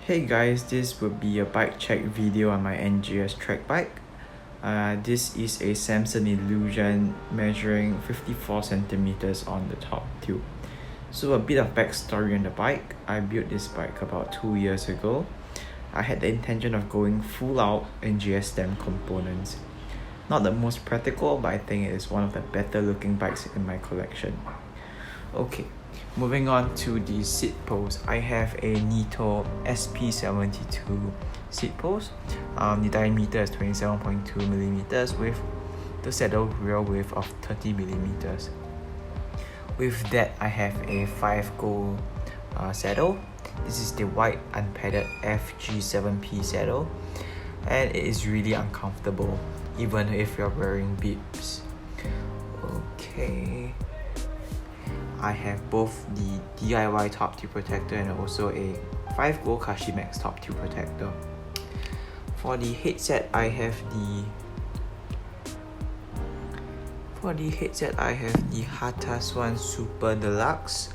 Hey guys, this will be a bike check video on my NGS track bike. This is a Samson Illusion measuring 54 centimeters on the top tube. So a bit of backstory on the bike. I built this bike about 2 years ago. I had the intention of going full out NGS stem components. Not the most practical, but I think it is one of the better looking bikes in my collection. Okay, moving on to the seat post. I have a Nito SP72 seat post. The diameter is 27.2 millimeters with the saddle rear width of 30 millimeters. With that, I have a 5 gold saddle. This is the white unpadded FG7P saddle, and it is really uncomfortable even if you're wearing bibs. Okay, I have both the DIY top tube protector and also a 5 gold Kashimax top tube protector. For the headset, I have the Hataswan Super Deluxe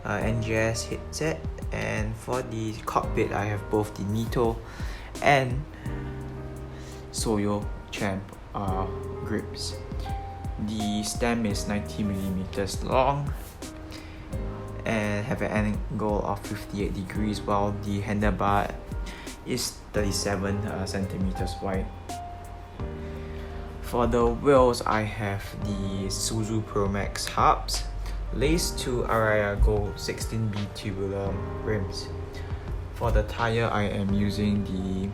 NGS headset, and for the cockpit, I have both the Nito and Soyo Champ grips. The stem is 90 millimeters long and have an angle of 58 degrees, while the handlebar is 37 centimeters wide. For the wheels, I have the Suzu Pro Max hubs laced to Araya Gold 16B tubular rims. For the tire, I am using the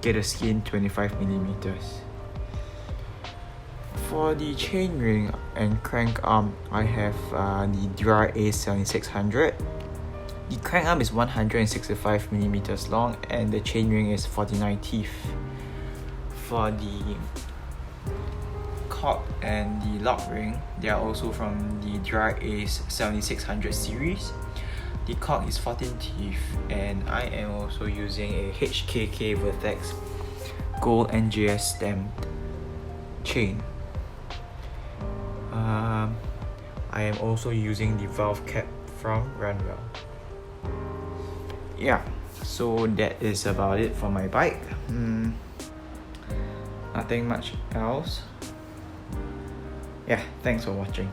Gator Skin 25 millimeters. For the chainring and crank arm, I have the Dura A7600. The crank arm is 165 millimeters long and the chainring is 49 teeth. For the cock and the lock ring, they are also from the Dura A7600 series. The cock is 14 teeth, and I am also using a HKK Vertex Gold NGS stamped chain. I am also using the valve cap from Runwell. Yeah, so that is about it for my bike. Nothing much else. Yeah, thanks for watching.